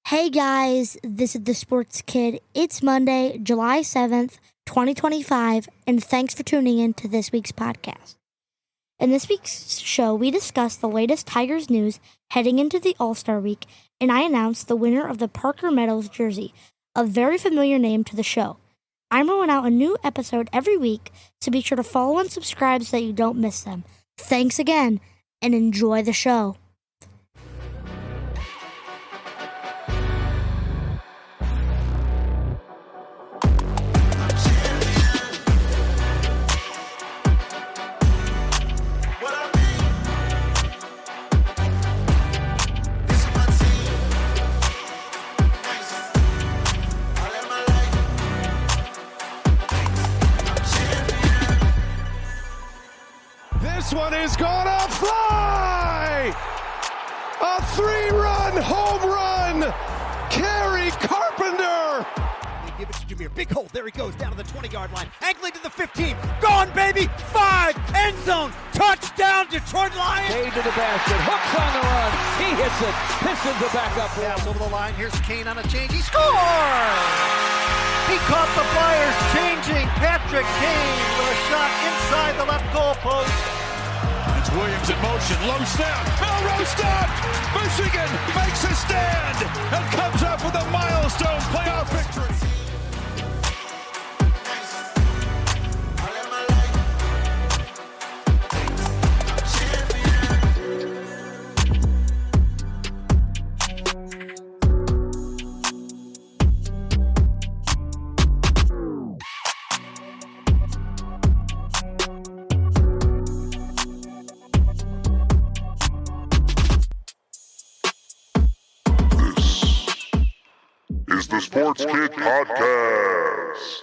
Hey guys, this is the Sports Kid. It's Monday, July 7th, 2025, and thanks for tuning in to this week's podcast. In this week's show, we discuss the latest Tigers news heading into the All-Star Week, and I announce the winner of the Parker Meadows jersey, a very familiar name to the show. I'm rolling out a new episode every week, so be sure to follow and subscribe so that you don't miss them. Thanks again, and enjoy the show. This one is gonna fly! A 3-run home run! Kerry Carpenter! They give it to Jameer. Big hole. There he goes down to the 20-yard line. Angling to the 15. Gone, baby! 5! End zone! Touchdown, Detroit Lions! Cade to the basket. Hooks on the run. He hits it. Pistons are back up. Pass over the line. Here's Kane on a change. He scores! He caught the Flyers changing. Patrick Kane with a shot inside the left goal post. It's Williams in motion. Low snap. Melrose stopped! Michigan makes a stand and comes up with a milestone playoff victory. The Sports Kid Podcast.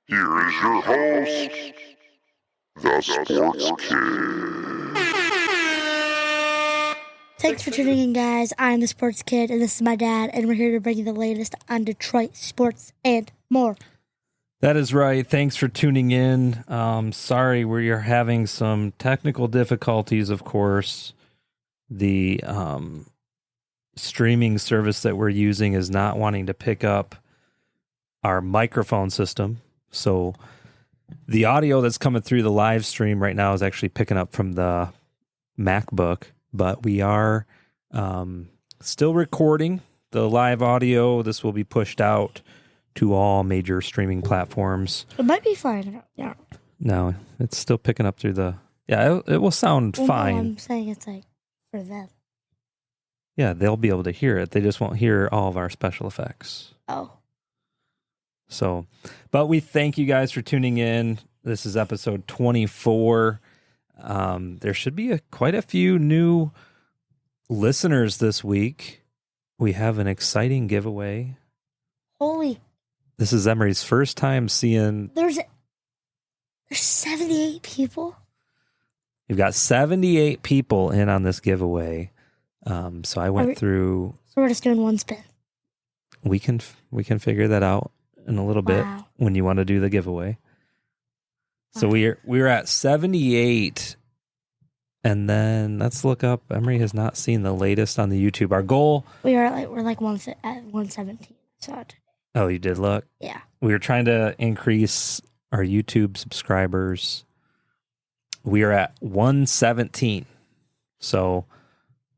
Here is your host, the Sports Kid. Thanks for tuning in, guys. I'm the Sports Kid, and this is my dad, and we're here to bring you the latest on Detroit sports and more. That is right. Thanks for tuning in. Sorry, we are having some technical difficulties, of course. The streaming service that we're using is not wanting to pick up our microphone system. So the audio that's coming through the live stream right now is actually picking up from the MacBook, but we are still recording the live audio. This will be pushed out to all major streaming platforms. It might be fine. Yeah. No, it's still picking up through the... Yeah, it will sound fine. No, I'm saying it's like for them. Yeah, they'll be able to hear it. They just won't hear all of our special effects. Oh. So, but we thank you guys for tuning in. This is episode 24. There should be quite a few new listeners this week. We have an exciting giveaway. Holy. This is Emery's first time seeing... There's 78 people? You've got 78 people in on this giveaway. So I went through... So we're just doing one spin. We can figure that out in a little bit when you want to do the giveaway. So we're at 78, and then let's look up. Emery has not seen the latest on the YouTube. Our goal... we're like at 117. So oh, you did look? Yeah. We were trying to increase our YouTube subscribers. We are at 117. So...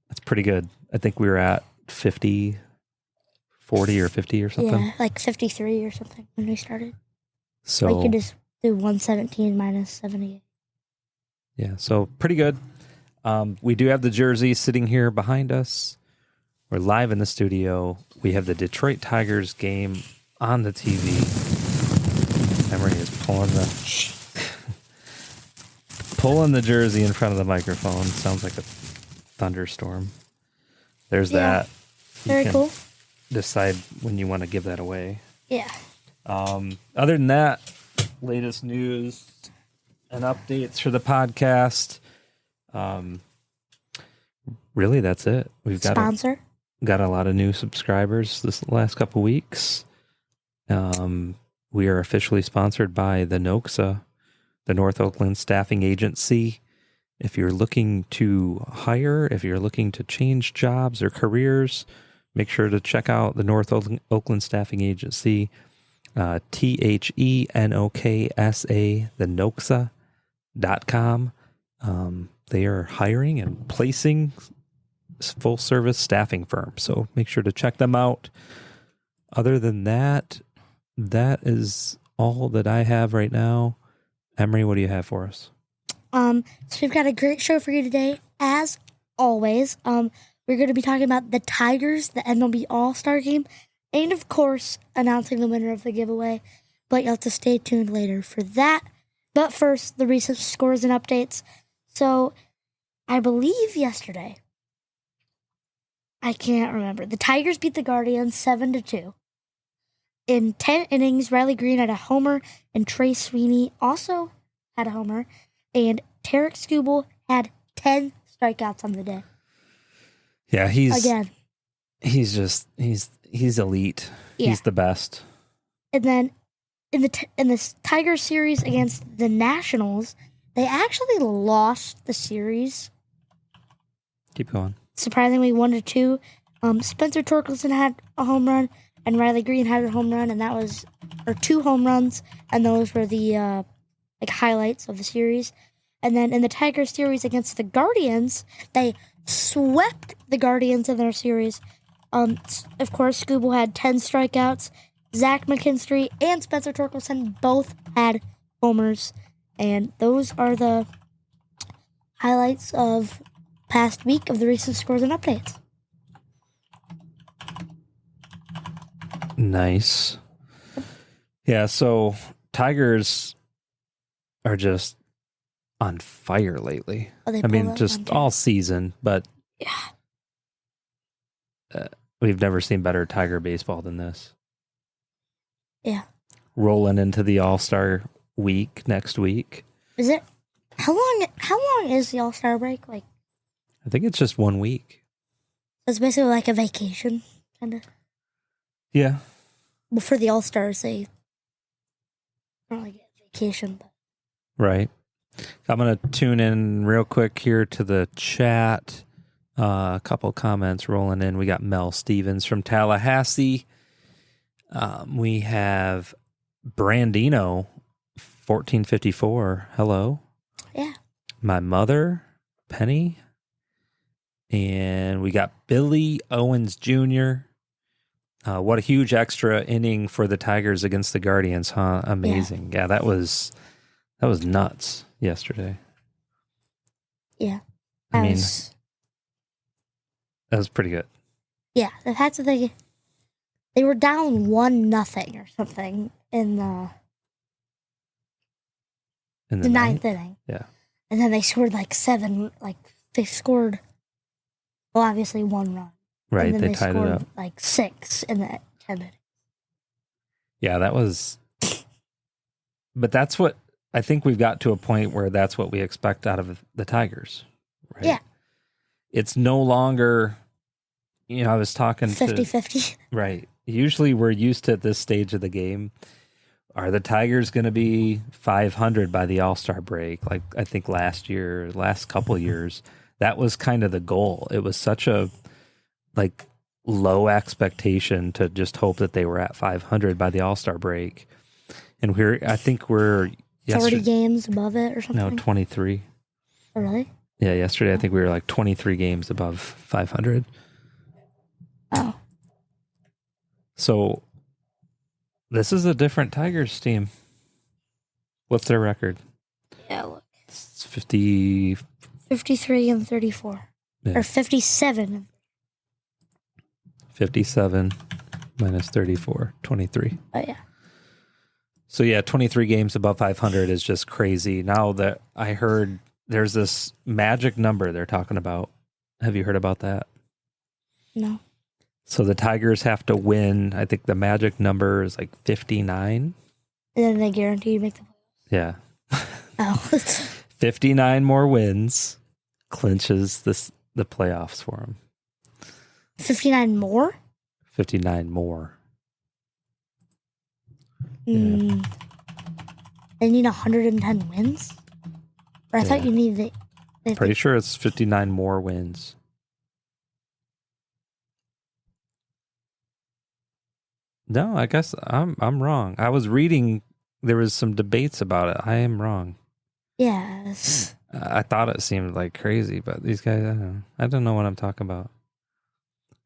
that's pretty good. I think we were at 40 or 50 or something. Yeah, like 53 or something when we started. So we could just do 117 minus 78. Yeah, so pretty good. We do have the jersey sitting here behind us. We're live in the studio. We have the Detroit Tigers game on the TV. Emery is pulling the jersey in front of the microphone. Sounds like a thunderstorm. There's that. Very cool. Decide when you want to give that away. Yeah. Other than that, latest news and updates for the podcast. Really, that's it. We've got got a lot of new subscribers this last couple weeks. We are officially sponsored by the NOXA, the North Oakland Staffing Agency. If you're looking to hire, if you're looking to change jobs or careers, make sure to check out the North Oakland Staffing Agency, THENOKSA, the Noxa.com. They are hiring and placing full service staffing firm. So make sure to check them out. Other than that, that is all that I have right now. Emery, what do you have for us? So we've got a great show for you today. As always, we're going to be talking about the Tigers, the MLB All-Star Game, and of course, announcing the winner of the giveaway. But you'll have to stay tuned later for that. But first, the recent scores and updates. So, I believe yesterday, I can't remember. The Tigers beat the Guardians 7-2. In 10 innings, Riley Green had a homer, and Trey Sweeney also had a homer, and Tarek Skubal had 10 strikeouts on the day. Yeah, he's elite. Yeah. He's the best. And then in the Tigers series against the Nationals, they actually lost the series. Keep going. Surprisingly, 1-2. Spencer Torkelson had a home run, and Riley Green had a home run, and that was, or 2 home runs, and those were the highlights of the series. And then in the Tigers series against the Guardians, they swept the Guardians in their series. Of course, Skubal had 10 strikeouts. Zach McKinstry and Spencer Torkelson both had homers. And those are the highlights of past week of the recent scores and updates. Nice. Yeah, so Tigers are just on fire lately. I mean, just all season, but yeah, we've never seen better Tiger baseball than this. Yeah. Rolling into the All-Star week next week. Is it? How long is the All-Star break? Like, I think it's just 1 week. It's basically like a vacation, kind of. Yeah. Well, for the All-Stars, they don't really get vacation, but. Right. I'm going to tune in real quick here to the chat. A couple comments rolling in. We got Mel Stevens from Tallahassee. We have Brandino, 1454. Hello. Yeah. My mother, Penny. And we got Billy Owens Jr. What a huge extra inning for the Tigers against the Guardians, huh? Amazing. Yeah, that was nuts yesterday. Yeah. That was pretty good. Yeah, the fact that they were down 1-0 or something in the ninth inning. Yeah. And then they scored like 7, they scored, well, obviously 1 run. Right, and then they tied it scored up. Like 6 in the 10 innings. Yeah, that was. But that's what I think we've got to a point where that's what we expect out of the Tigers. Right? Yeah. It's no longer, I was talking 50-50. Right. Usually we're used to at this stage of the game. Are the Tigers going to be 500 by the All-Star break? Like I think last couple years, that was kind of the goal. It was such a low expectation to just hope that they were at 500 by the All-Star break. And I think we're 30 games above it or something? No, 23. Oh, really? Yeah, yesterday I think we were like 23 games above 500. Oh. So this is a different Tigers team. What's their record? Yeah, look. It's 50... 53-34. Yeah. Or 57. 57 minus 34, 23. Oh, yeah. So, yeah, 23 games above 500 is just crazy. Now that I heard there's this magic number they're talking about. Have you heard about that? No. So the Tigers have to win. I think the magic number is like 59. And then they guarantee you make the playoffs? Yeah. Oh. 59 more wins clinches the playoffs for them. 59 more? 59 more. Yeah. They need 110 wins? Or I thought you needed... Pretty sure it's 59 more wins. No, I guess I'm wrong. I was reading. There was some debates about it. I am wrong. Yes. I thought it seemed like crazy, but these guys, I don't know what I'm talking about.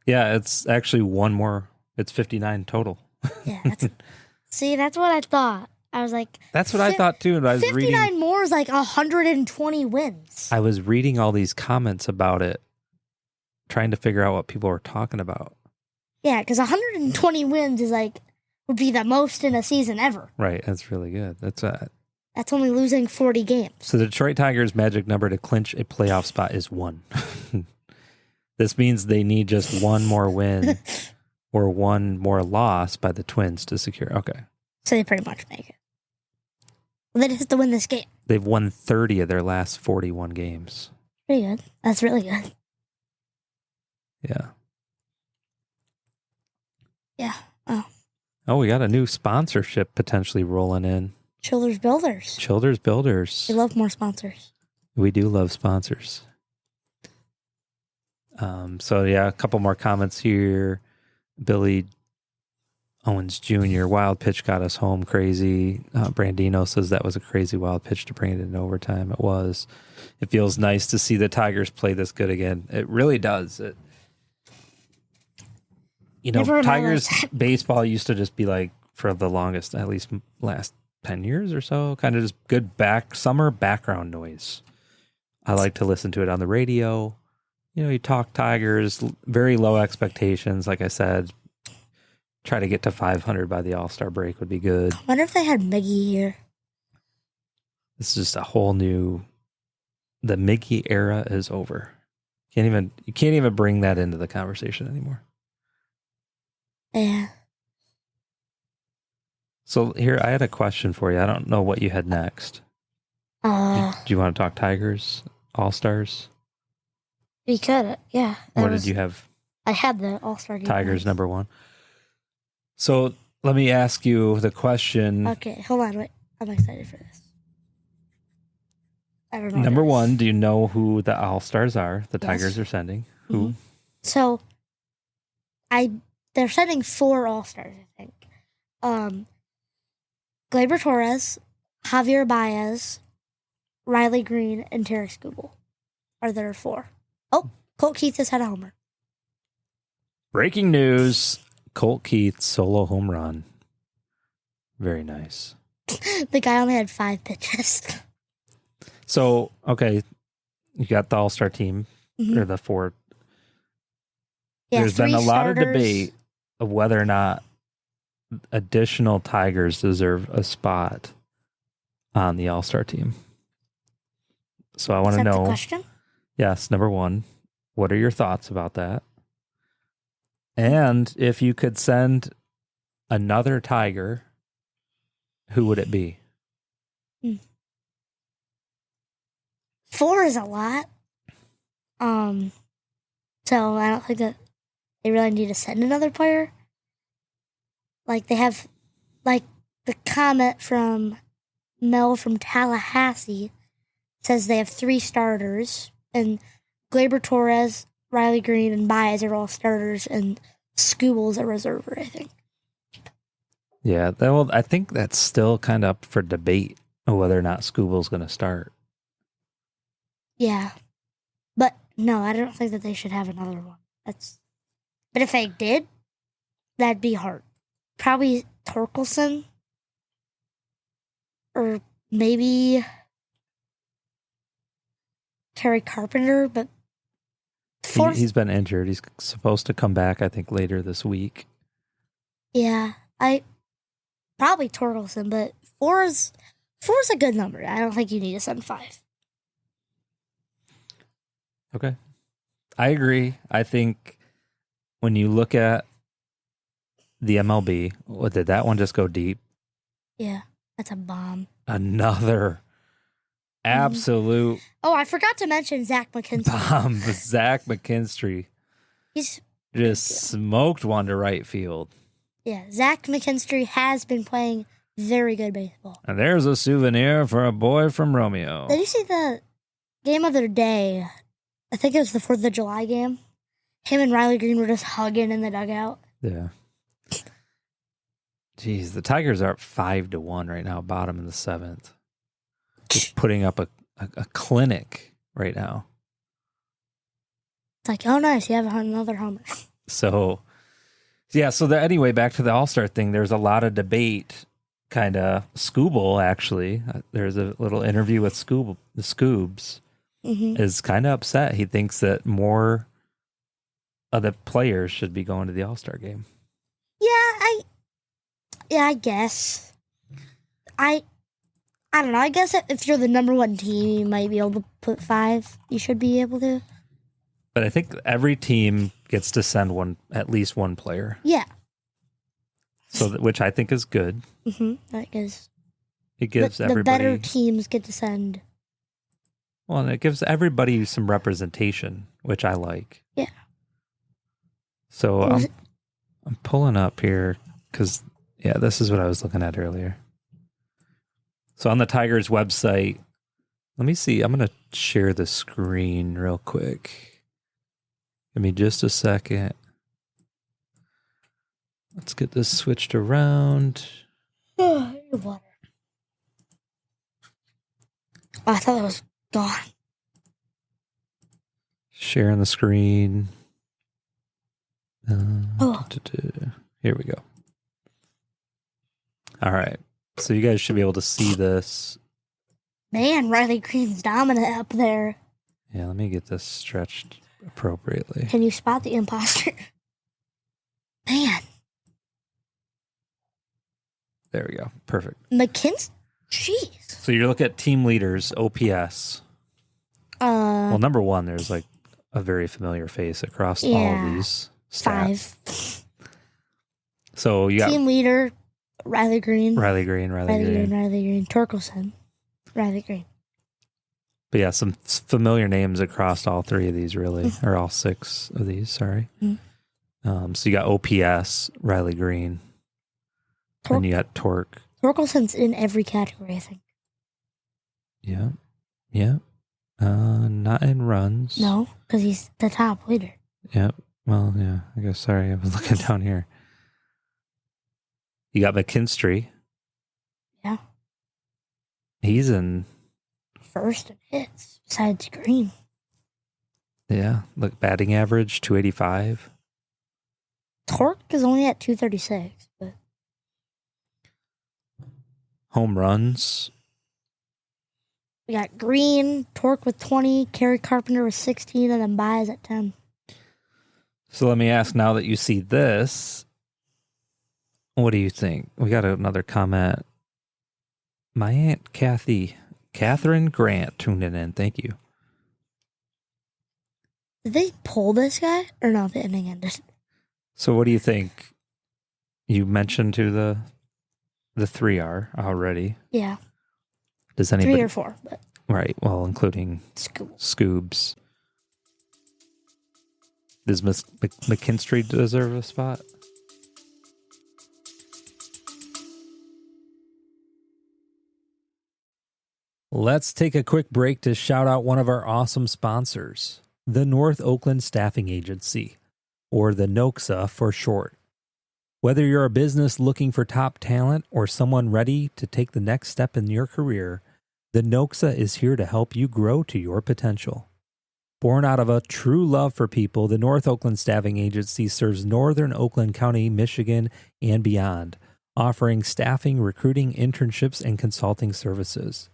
Yeah, it's actually one more. It's 59 total. Yeah. That's what I thought. I was like, that's what I thought too. And I was 59 reading, more is like 120 wins. I was reading all these comments about it, trying to figure out what people were talking about. Yeah, because 120 wins is would be the most in a season ever. Right, that's really good. That's only losing 40 games. So the Detroit Tigers' magic number to clinch a playoff spot is 1. This means they need just one more win or one more loss by the Twins to secure. Okay. So they pretty much make it. They just have to win this game. They've won 30 of their last 41 games. Pretty good. That's really good. Yeah. Yeah. Oh, we got a new sponsorship potentially rolling in. Childers Builders. Childers Builders. We love more sponsors. We do love sponsors. So yeah, a couple more comments here. Billy Owens Jr. Wild pitch got us home crazy. Brandino says that was a crazy wild pitch to bring it into overtime. It was. It feels nice to see the Tigers play this good again. It really does. Tigers baseball used to just be like, for the longest, at least last 10 years or so, kind of just good summer background noise. I like to listen to it on the radio. You talk Tigers, very low expectations. Like I said, try to get to 500 by the All-Star break would be good. I wonder if they had Miggy here. This is just a whole new. The Miggy era is over. You can't even bring that into the conversation anymore. Yeah. So here, I had a question for you. I don't know what you had next. Do you want to talk Tigers, All-Stars? We could, yeah. What did you have? I had the All-Star game. Tigers number 1. So let me ask you the question. Okay, hold on. Wait. I'm excited for this. I don't know. Number 1, do you know who the All-Stars are the Tigers are sending? Who? Mm-hmm. So, they're sending 4 All-Stars, I think. Gleyber Torres, Javier Baez, Riley Green, and Tarek Skubal are there 4. Oh, Colt Keith has had a homer. Breaking news. Colt Keith solo home run. Very nice. The guy only had 5 pitches. So, okay, you got the All-Star team, or the 4. Yeah, there's been a lot of starters. debate of whether or not additional Tigers deserve a spot on the All-Star team. So I want to know. The question? Yes, number 1. What are your thoughts about that? And if you could send another Tiger, who would it be? 4 is a lot. So I don't think that they really need to send another player. Like they have, like the comment from Mel from Tallahassee says they have 3 starters, and Gleyber Torres, Riley Green, and Baez are all starters, and Skubal's a reserver, I think. Yeah, well, I think that's still kind of up for debate of whether or not Skubal's going to start. Yeah. But no, I don't think that they should have another one. But if they did, that'd be hard. Probably Torkelson. Or maybe Terry Carpenter, but He's been injured. He's supposed to come back, I think, later this week. Yeah, probably Torkelson, but 4 is a good number. I don't think you need to send 5. Okay. I agree. I think when you look at the MLB, did that one just go deep? Yeah, that's a bomb. Another absolute Oh, I forgot to mention Zach McKinstry. bomb. Zach McKinstry He's just smoked one to right field. Yeah, Zach McKinstry has been playing very good baseball. And there's a souvenir for a boy from Romeo. Did you see the game of their day? I think it was the 4th of July game. Him and Riley Green were just hugging in the dugout. Yeah. Geez, the Tigers are up 5-1 right now, bottom in the 7th. Just putting up a clinic right now. It's like, oh, nice, you have another homer. So, yeah, anyway, back to the All-Star thing, there's a lot of debate, kind of. Scooble, actually, there's a little interview with the Scoobs, is kind of upset. He thinks that more of the players should be going to the All-Star game. Yeah, I guess. I don't know. I guess if you're the number one team, you might be able to put 5. You should be able to. But I think every team gets to send at least one player. Yeah. So which I think is good. That is. It gives everybody. The better teams get to send. Well, and it gives everybody some representation, which I like. Yeah. So I'm pulling up here because, yeah, this is what I was looking at earlier. So on the Tigers website, let me see. I'm going to share the screen real quick. Give me just a second. Let's get this switched around. Oh, water. Oh, I thought that was gone. Sharing the screen. Oh. Here we go. All right. So you guys should be able to see this. Man, Riley Green's dominant up there. Yeah, let me get this stretched appropriately. Can you spot the imposter? Man. There we go. Perfect. McKinsey? Jeez. So you look at team leaders, OPS. Well, number one, there's like a very familiar face across all of these stats. 5. So you got team leader, Riley Green. Riley Green. Torkelson, Riley Green. But yeah, some familiar names across all 3 of these, really, or all 6 of these. Sorry. So you got OPS, Riley Green, and you got Torque. Torkelson's in every category, I think. Yeah. Not in runs. No, because he's the top leader. Yep. Well, yeah. I guess. Sorry, I was looking down here. You got McKinstry. Yeah. He's in first in hits, besides Green. Yeah. Look, batting average 285. Torque is only at 236, but home runs. We got Green, Torque with 20, Kerry Carpenter with 16, and then Baez at 10. So let me ask, now that you see this, what do you think? We got another comment. My Aunt Catherine Grant tuned in. Thank you. Did they pull this guy? Or no, the inning ended. So what do you think? You mentioned to the 3R already. Yeah. Does anybody 3 or 4, but right? Well, including Scoobs. Does McKinstry deserve a spot? Let's take a quick break to shout out one of our awesome sponsors, the North Oakland Staffing Agency, or the NOXA for short. Whether you're a business looking for top talent or someone ready to take the next step in your career, the NOXA is here to help you grow to your potential. Born out of a true love for people, the North Oakland Staffing Agency serves northern Oakland County, Michigan, and beyond, offering staffing, recruiting, internships, and consulting services.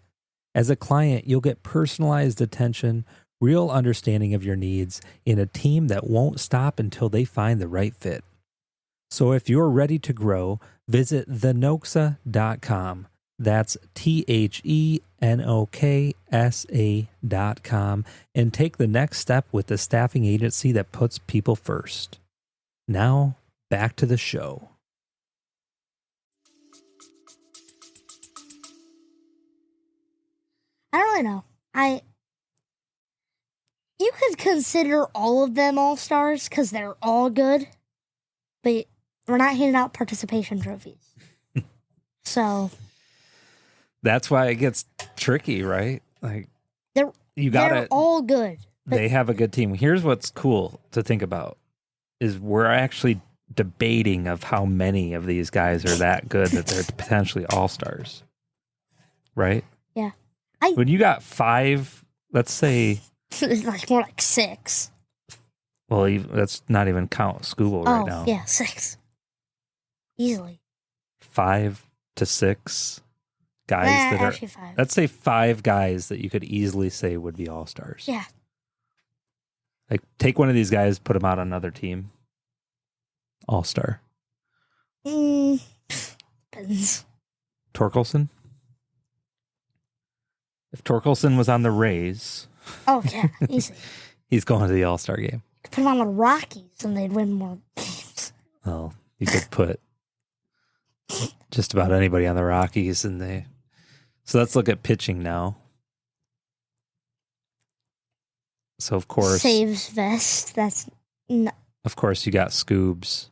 As a client, you'll get personalized attention, real understanding of your needs, and a team that won't stop until they find the right fit. So if you're ready to grow, visit thenoxa.com. That's THENOKSA.com and take the next step with the staffing agency that puts people first. Now, back to the show. I don't really know. You could consider all of them all-stars because they're all good, but we're not handing out participation trophies. So that's why it gets tricky, right? Like they're all good. They have a good team. Here's what's cool to think about is we're actually debating of how many of these guys are that good that they're potentially all-stars. Right? Yeah. When you got 5, let's say... like more like 6. Well, that's not even count Scooble right now. Yeah, 6. Easily. 5 to 6 guys that actually are... 5. Let's say 5 guys that you could easily say would be all-stars. Yeah. Like, take one of these guys, put him out on another team. All-star. Depends. Torkelson? If Torkelson was on the Rays... Oh, yeah, easy. He's going to the All-Star game. Could put him on the Rockies and they'd win more games. Well, you could put just about anybody on the Rockies and they... So let's look at pitching now. So, of course... Saves Vest. That's... Of course, you got Scoobs.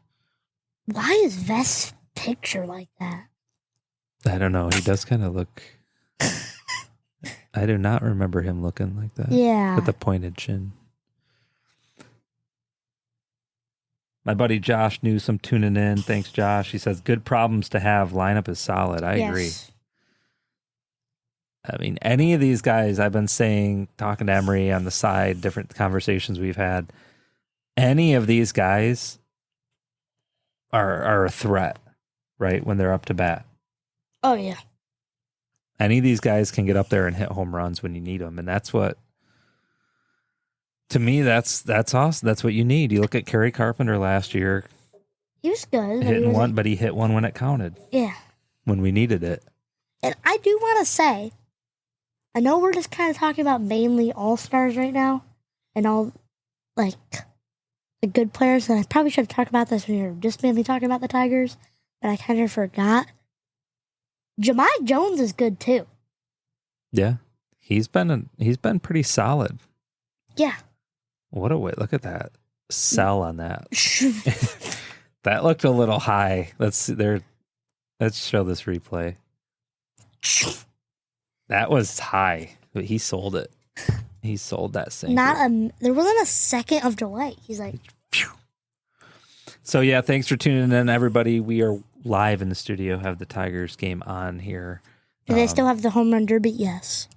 Why is Vest's picture like that? I don't know. He does kind of look... I do not remember him looking like that. Yeah. With the pointed chin. My buddy Josh Newsome tuning in. Thanks, Josh. He says, good problems to have. Lineup is solid. I agree. I mean, any of these guys I've been saying, talking to Emery on the side, different conversations we've had, any of these guys are a threat, right, when they're up to bat. Oh, yeah. Any of these guys can get up there and hit home runs when you need them. And that's what, to me, that's awesome. That's what you need. You look at Kerry Carpenter last year. He was good. But he hit one when it counted. Yeah. When we needed it. And I do want to say, I know we're just kind of talking about mainly all-stars right now and all, like, the good players. And I probably should have talked about this when we were just mainly talking about the Tigers, but I kind of forgot. Jahmai Jones is good too. Yeah, he's been pretty solid. Yeah. What a way! Look at that sell on that. That looked a little high. Let's show this replay. That was high, but he sold it. He sold that sinker. There wasn't a second of delay. He's like. So yeah, thanks for tuning in, everybody. We are live in the studio. Have the Tigers game on here. Do they still have the home run derby? Yes.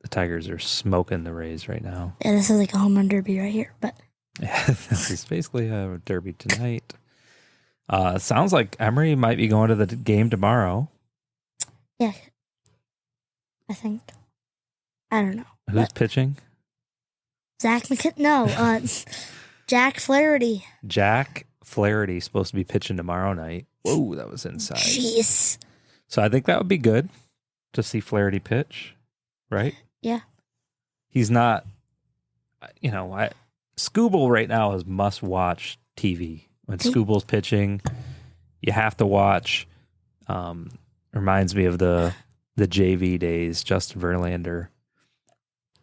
The Tigers are smoking the Rays right now. Yeah, this is like a home run derby right here. But it's basically a derby tonight. Sounds like Emery might be going to the game tomorrow. Yeah, I think. I don't know. Who's pitching? Zach McKinnon. No, Jack Flaherty. Jack Flaherty supposed to be pitching tomorrow night. Whoa, that was inside. Jeez. So I think that would be good to see Flaherty pitch, right? Yeah. He's not, Scooble right now is must-watch TV. When Scooble's pitching, you have to watch. Reminds me of the JV days, Justin Verlander.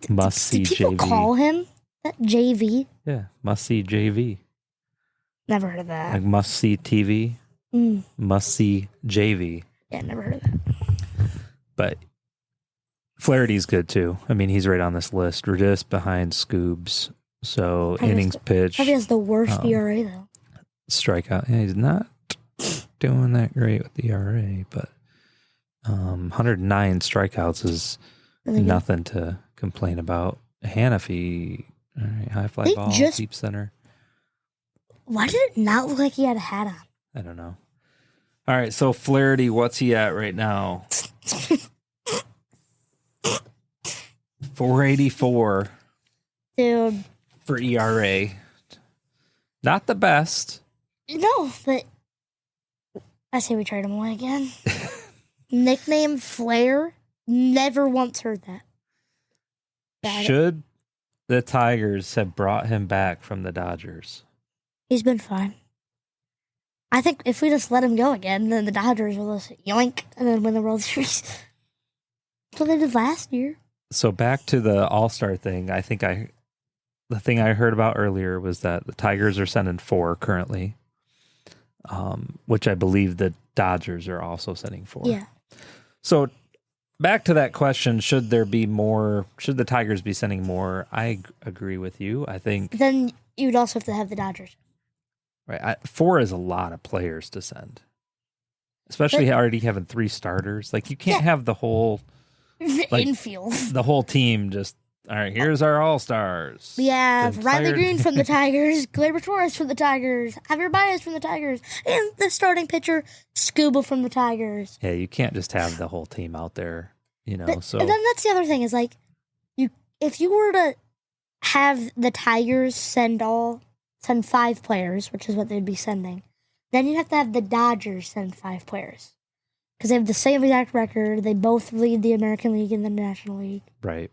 Must-see JV. Did people call him that JV? Yeah, must-see JV. Never heard of that. Like must-see TV, must-see JV. Yeah, never heard of that. But Flaherty's good, too. I mean, he's right on this list. We're just behind Scoobs. So, innings pitched. Probably has the worst ERA, though. Strikeout. Yeah, he's not doing that great with the ERA, but 109 strikeouts is really nothing to complain about. Hannafy, all right, high fly ball, deep center. Why did it not look like he had a hat on? I don't know. All right, so Flaherty, what's he at right now? 484. Dude. For ERA. Not the best. No, but I say we trade him away again. Nickname Flair. Never once heard that. Should the Tigers have brought him back from the Dodgers? He's been fine. I think if we just let him go again, then the Dodgers will just yoink and then win the World Series. That's what they did last year. So back to the All-Star thing, I think the thing I heard about earlier was that the Tigers are sending 4 currently, which I believe the Dodgers are also sending 4. Yeah. So back to that question, should there be more, should the Tigers be sending more? I agree with you. I think... Then you'd also have to have the Dodgers. Right. 4 is a lot of players to send, especially already having 3 starters. Like, you can't have the whole infield. The whole team just, all right, here's our all-stars. We have Riley Green from the Tigers, Gleyber Torres from the Tigers, Javier Baez from the Tigers, and the starting pitcher, Scuba from the Tigers. Yeah, you can't just have the whole team out there, so. And then that's the other thing is, like, if you were to have the Tigers send 5 players, which is what they'd be sending, then you'd have to have the Dodgers send 5 players. Because they have the same exact record. They both lead the American League and the National League. Right.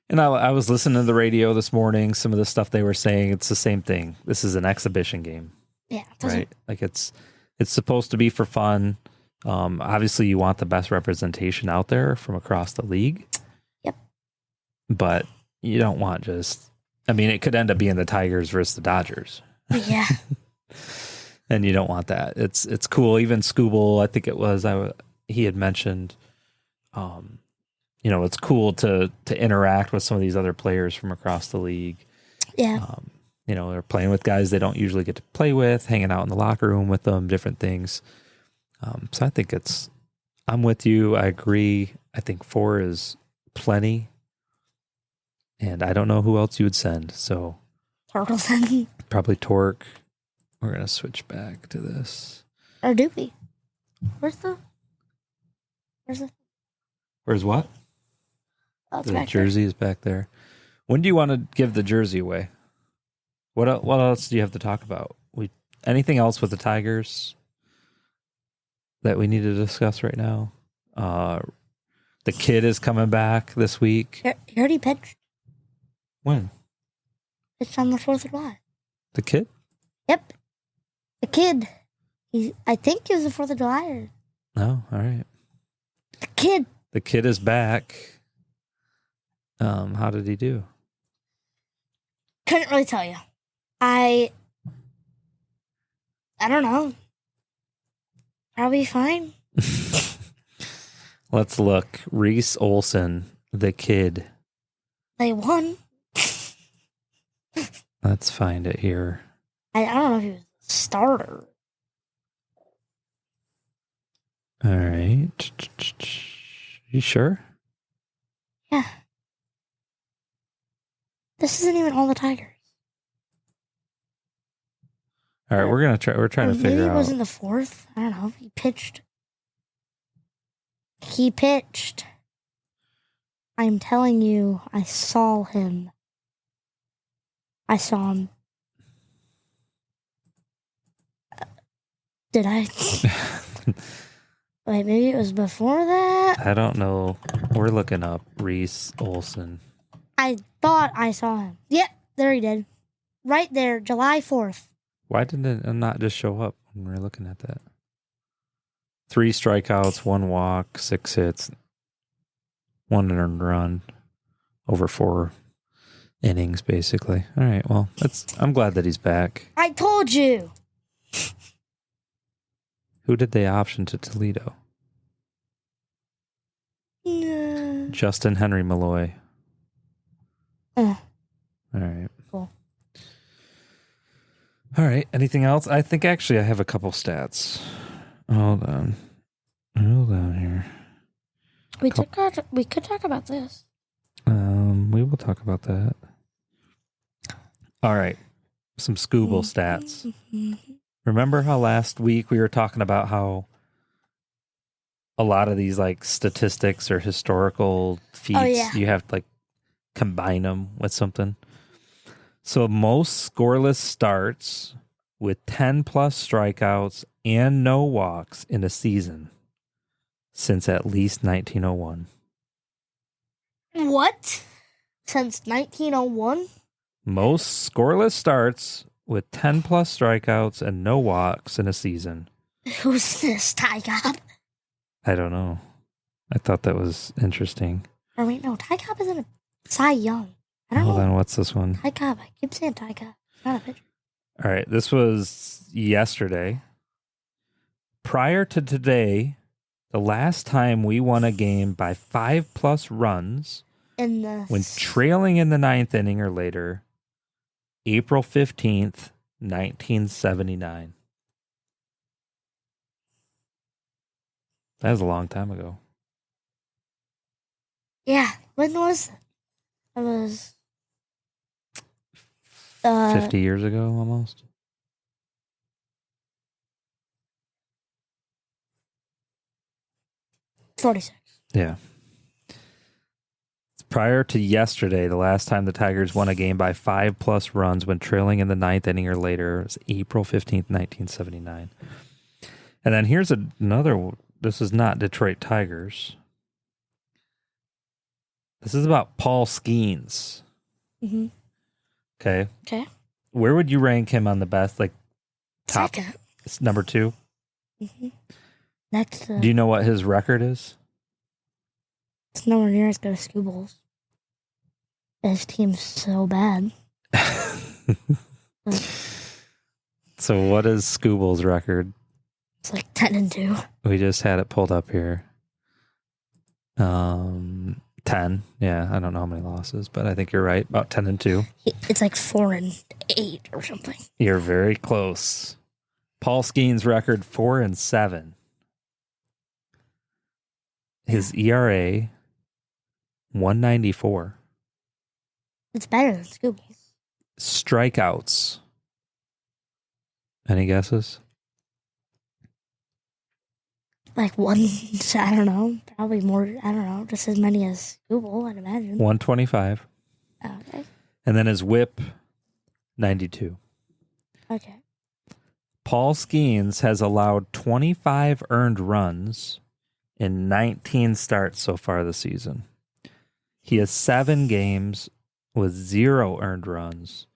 And I was listening to the radio this morning. Some of the stuff they were saying, it's the same thing. This is an exhibition game. Yeah. Right. Like, it's supposed to be for fun. Obviously, you want the best representation out there from across the league. Yep. But you don't want it could end up being the Tigers versus the Dodgers. Yeah. And you don't want that. It's cool. Even Scooble, I think it was, he had mentioned, it's cool to interact with some of these other players from across the league. Yeah. They're playing with guys they don't usually get to play with, hanging out in the locker room with them, different things. So I think I'm with you. I agree. I think 4 is plenty. And I don't know who else you would send. So Torkelson. Probably Torque. We're going to switch back to this. Or Doopy. Where's the... Where's what? Oh, the jersey is back there. When do you want to give the jersey away? What else do you have to talk about? Anything else with the Tigers that we need to discuss right now? The kid is coming back this week. He already pitched. When? Pitched on the 4th of July. The kid? Yep. The kid. I think it was the 4th of July. Oh, all right. The kid. The kid is back. How did he do? Couldn't really tell you. I don't know. Probably fine. Let's look. Reese Olson, the kid. They won. Let's find it here. I don't know if he was a starter. All right. You sure? Yeah. This isn't even all the Tigers. All right, we're trying to figure out. Maybe it wasn't the 4th. I don't know. He pitched. I'm telling you, I saw him. I saw him. Did I? Wait, maybe it was before that? I don't know. We're looking up Reese Olson. I thought I saw him. Yep, there he did. Right there, July 4th. Why didn't it not just show up when we were looking at that? 3 strikeouts, 1 walk, 6 hits, 1 earned run, over 4 innings, basically. All right, well, I'm glad that he's back. I told you. Who did they option to Toledo? Justin Henry Malloy. All right. Cool. All right. Anything else? I think actually I have a couple stats. Hold on here. We could talk about this. We will talk about that. All right. Some Scooble stats. Remember how last week we were talking about how a lot of these like statistics or historical feats, you have to like combine them with something. So most scoreless starts with 10 plus strikeouts and no walks in a season since at least 1901. What? Since 1901? Most scoreless starts with 10 plus strikeouts and no walks in a season. Who's this, Ty Cobb? I don't know. I thought that was interesting. Or wait, no, Ty Cobb isn't a Cy Young. I don't know. Hold on, what's this one? Ty Cobb. I keep saying Ty Cobb. Not a pitcher. All right, this was yesterday. Prior to today, the last time we won a game by 5 plus runs when trailing in the 9th inning or later, April 15th, 1979. That was a long time ago. Yeah. When was it? It was 50 years ago, almost. '46. Yeah. Prior to yesterday, the last time the Tigers won a game by 5+ runs when trailing in the ninth inning or later was April 15th, 1979. And then here's another. This is not Detroit Tigers. This is about Paul Skeens. Mm-hmm. Okay. Okay. Where would you rank him on the best? Like top? Second. It's number 2. Mm-hmm. That's Do you know what his record is? It's nowhere near as good as Scooble's. His team's so bad. So what is Scooble's record? It's like 10-2. We just had it pulled up here. 10. Yeah, I don't know how many losses, but I think you're right. About 10-2. It's like 4-8 or something. You're very close. Paul Skeens' record 4-7. His ERA 194. It's better than Scooble's. Strikeouts. Any guesses? Like one, I don't know. Probably more, I don't know. Just as many as Scooble, I'd imagine. 125. Okay. And then his whip 92. Okay. Paul Skeens has allowed 25 earned runs in 19 starts so far this season. He has 7 games with 0 earned runs,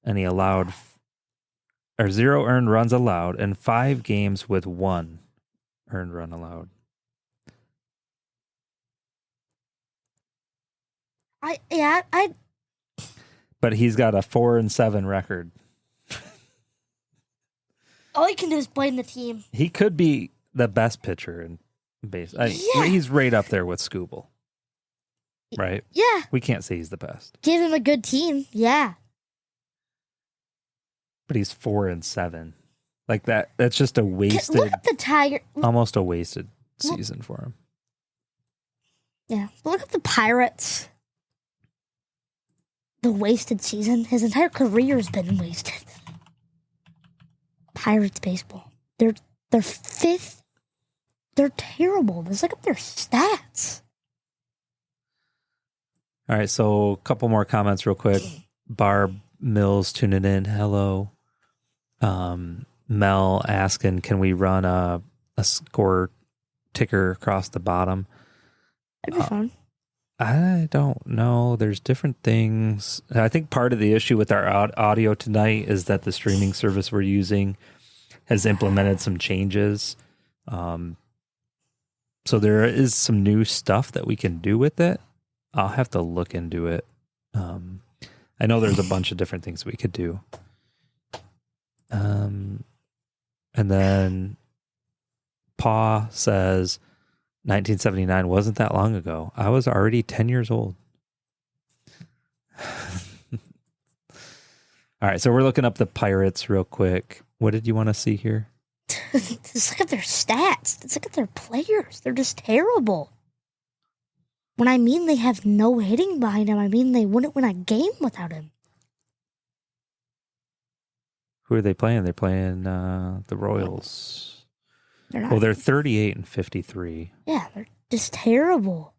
and he allowed 0 earned runs allowed, and 5 games with 1 earned run allowed. But he's got a 4-7 record. All you can do is blame the team. He could be the best pitcher in base. Yeah. He's right up there with Scooble. Right? Yeah. We can't say he's the best. Give him a good team. Yeah. But he's 4-7. Like that's just a wasted, Look at the Tiger. almost a wasted season for him. Yeah. Look at the Pirates. The wasted season. His entire career has been wasted. Pirates baseball. They're 5th. They're terrible. Let's look up their stats. All right, so a couple more comments real quick. Barb Mills tuning in. Hello. Mel asking, can we run a score ticker across the bottom? That'd be fun. I don't know. There's different things. I think part of the issue with our audio tonight is that the streaming service we're using has implemented some changes. So there is some new stuff that we can do with it. I'll have to look into it. I know there's a bunch of different things we could do. And then Pa says 1979 wasn't that long ago. I was already 10 years old. All right, so we're looking up the Pirates real quick. What did you want to see here? Just look at their stats. Let's look at their players. They're just terrible. When I mean they have no hitting behind him, I mean they wouldn't win a game without him. Who are they playing? They're playing the Royals. They're not. Well, they're 38-53. Yeah, they're just terrible.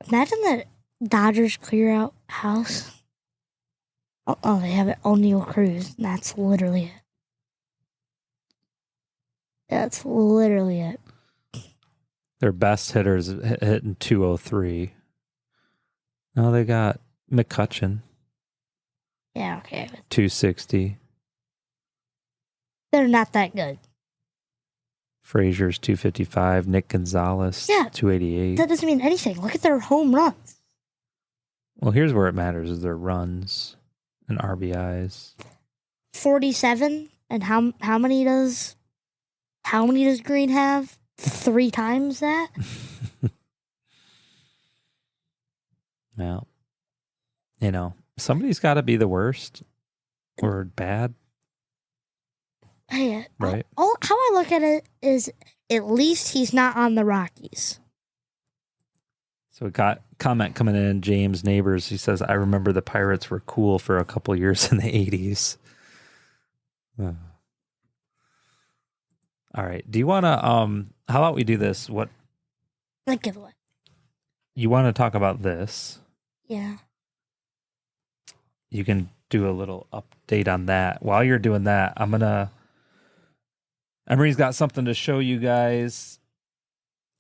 Imagine the Dodgers clear out house. Oh, they have O'Neal Cruz. That's literally it. That's literally it. Their best hitters hitting 203. Oh, they got McCutcheon. Yeah, okay. 260. They're not that good. Frazier's 255. Nick Gonzalez, Yeah. 288. That doesn't mean anything. Look at their home runs. Well, here's where it matters is their runs and RBIs. 47. And how many does Green have? 3 times that? Well, somebody's got to be the worst. or bad. Hey, Right. How I look at it is at least he's not on the Rockies. So we got comment coming in, James Neighbors. He says, I remember the Pirates were cool for a couple years in the 80s. All right. Do you want to, how about we do this? What? The giveaway. You want to talk about this? Yeah. You can do a little update on that. While you're doing that, Emery's got something to show you guys.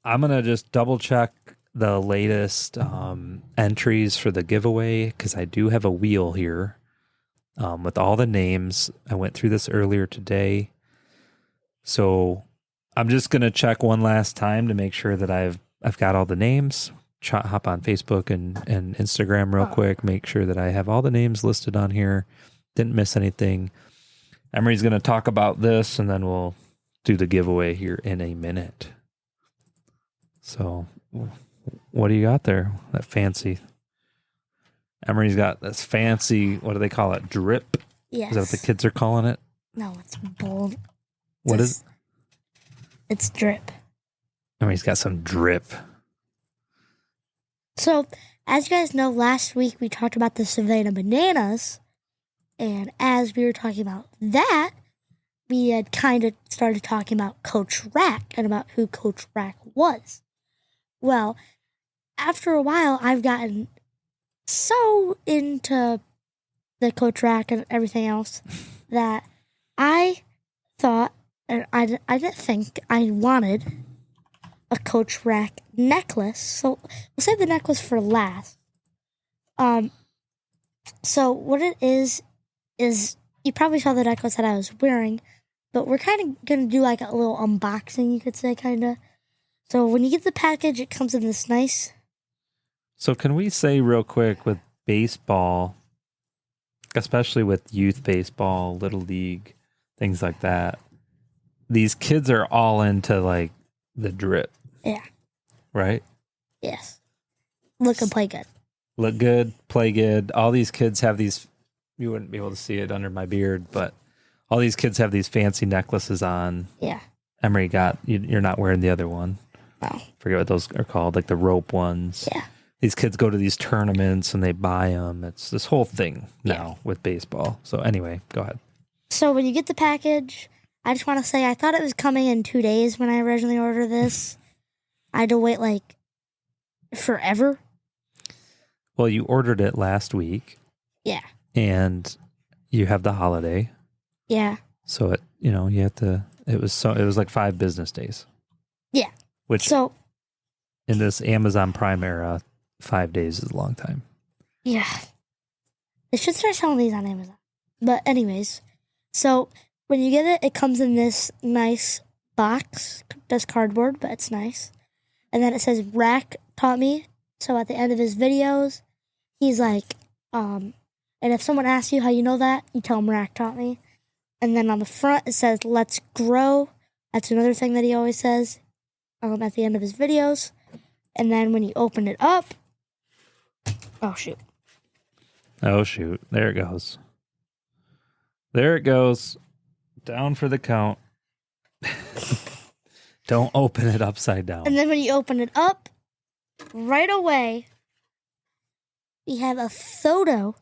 I'm going to just double check the latest entries for the giveaway because I do have a wheel here with all the names. I went through this earlier today. So I'm just going to check one last time to make sure that I've got all the names. Hop on Facebook and Instagram real quick. Make sure that I have all the names listed on here. Didn't miss anything. Emery's going to talk about this and then we'll do the giveaway here in a minute. So what do you got there? That fancy. Emery's got this fancy, what do they call it? Drip? Yes. Is that what the kids are calling it? No, it's bold. What is? It's drip. Emery's got some drip. So, as you guys know, last week we talked about the Savannah Bananas. And as we were talking about that, we had kind of started talking about Coach Rack and about who Coach Rack was. Well, after a while, I've gotten so into the Coach Rack and everything else that I thought, and I didn't think I wanted a Coach Rack necklace. So we'll save the necklace for last. So what it is you probably saw the necklace that I was wearing, but we're kind of going to do like a little unboxing, you could say, kind of. So when you get the package, it comes in this nice. So can we say real quick with baseball, especially with youth baseball, little league, things like that, these kids are all into like the drip. Yeah. Right? Yes. Look and play good. Look good, play good. All these kids have these, you wouldn't be able to see it under my beard, but all these kids have these fancy necklaces on. Yeah. Emery you're not wearing the other one. No. Forget what those are called, like the rope ones. Yeah. These kids go to these tournaments and they buy them. It's this whole thing now with baseball. So anyway, go ahead. So when you get the package, I just want to say I thought it was coming in 2 days when I originally ordered this. I had to wait like forever. Well, you ordered it last week. Yeah. And you have the holiday. Yeah. So you have to, it was like 5 business days. Yeah. Which in this Amazon Prime era, 5 days is a long time. Yeah. They should start selling these on Amazon. But anyways, so when you get it, it comes in this nice box. That's cardboard, but it's nice. And then it says Rack taught me. So at the end of his videos, he's like, and if someone asks you how you know that, you tell them Rack taught me. And then on the front, it says, let's grow. That's another thing that he always says at the end of his videos. And then when you open it up, oh, shoot. Oh, shoot. There it goes. There it goes. Down for the count. Don't open it upside down. And then when you open it up, right away, we have a photo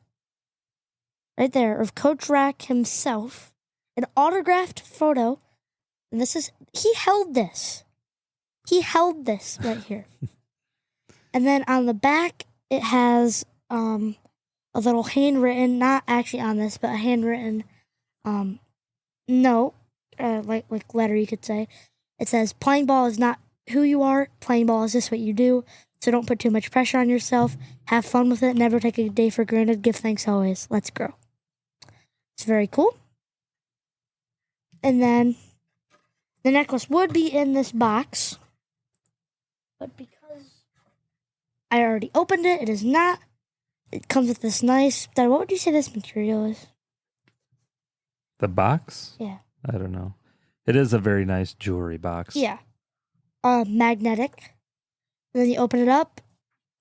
right there of Coach Rack himself, an autographed photo. And he held this. He held this right here. And then on the back, it has a little handwritten, not actually on this, but a handwritten note, like letter you could say. It says, playing ball is not who you are. Playing ball is just what you do. So don't put too much pressure on yourself. Have fun with it. Never take a day for granted. Give thanks always. Let's grow. It's very cool. And then the necklace would be in this box. But because I already opened it, it is not. It comes with this nice, what would you say this material is? The box? Yeah. I don't know. It is a very nice jewelry box. Yeah. Magnetic. And then you open it up,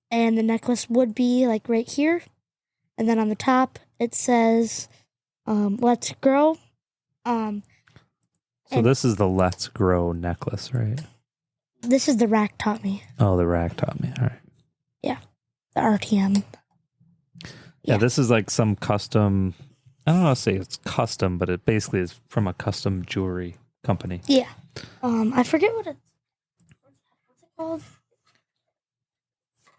and the necklace would be like right here. And then on the top, it says Let's Grow. So this is the Let's Grow necklace, right? This is the Rack Taught Me. Oh, the Rack Taught Me. All right. Yeah. The RTM. Yeah, this is like some custom. I don't know how to say it's custom, but it basically is from a custom jewelry company. Yeah. I forget what's it called?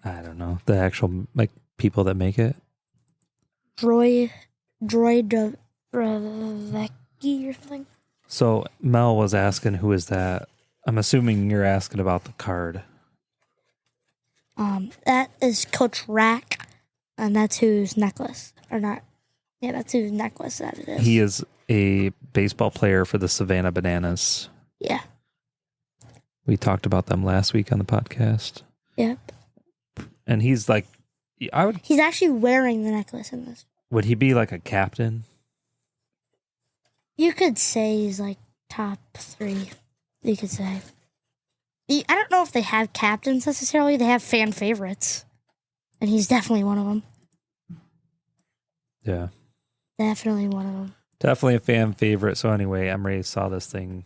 I don't know. The actual like people that make it. Droidvecki or something. So Mel was asking, who is that? I'm assuming you're asking about the card. That is Coach Rack, and that's whose necklace. Or not. Yeah, that's whose necklace that it is. He is a baseball player for the Savannah Bananas. Yeah. We talked about them last week on the podcast. Yep. And he's like, He's actually wearing the necklace in this. Would he be like a captain? You could say he's like top 3. You could say. I don't know if they have captains necessarily. They have fan favorites. And he's definitely one of them. Yeah. Definitely one of them. Definitely a fan favorite. So anyway, Emery saw this thing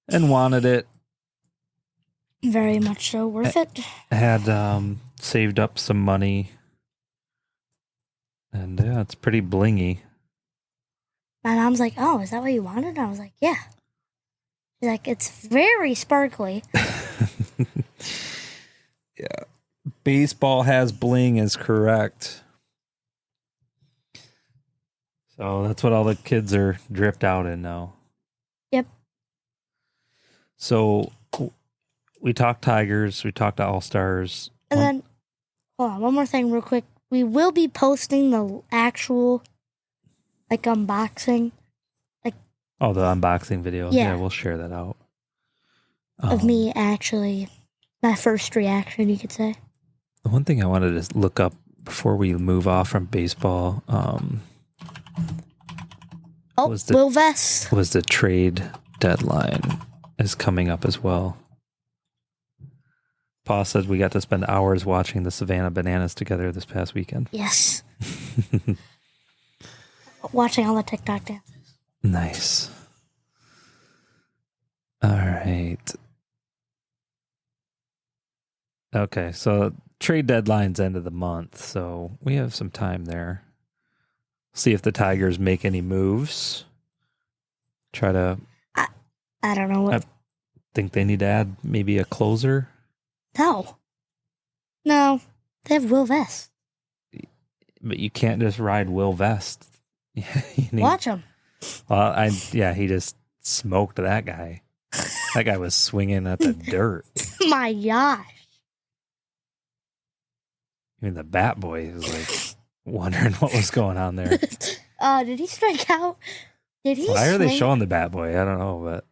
and wanted it. Very much so. Worth it. Had saved up some money. And yeah, it's pretty blingy. My mom's like, oh, is that what you wanted? And I was like, yeah. She's like, it's very sparkly. Yeah. Baseball has bling is correct. So that's what all the kids are dripped out in now. Yep. So we talked Tigers, we talked All-Stars. And then, hold on, one more thing real quick. We will be posting the actual, like, unboxing. Oh, the unboxing video. Yeah. We'll share that out. Of me actually, my first reaction, you could say. The one thing I wanted to look up before we move off from baseball Will Vest. was the trade deadline is coming up as well. Paul said we got to spend hours watching the Savannah Bananas together this past weekend. Yes. Watching all the TikTok dances. Nice. All right. Okay, so trade deadline's end of the month, so we have some time there. See if the Tigers make any moves. Try to... I don't know what... I think they need to add maybe a closer. No, they have Will Vest. But you can't just ride Will Vest. Watch him. Well, he just smoked that guy. That guy was swinging at the dirt. My gosh. Even the bat boy was like wondering what was going on there. Did he strike out? Why are they showing the bat boy? I don't know, but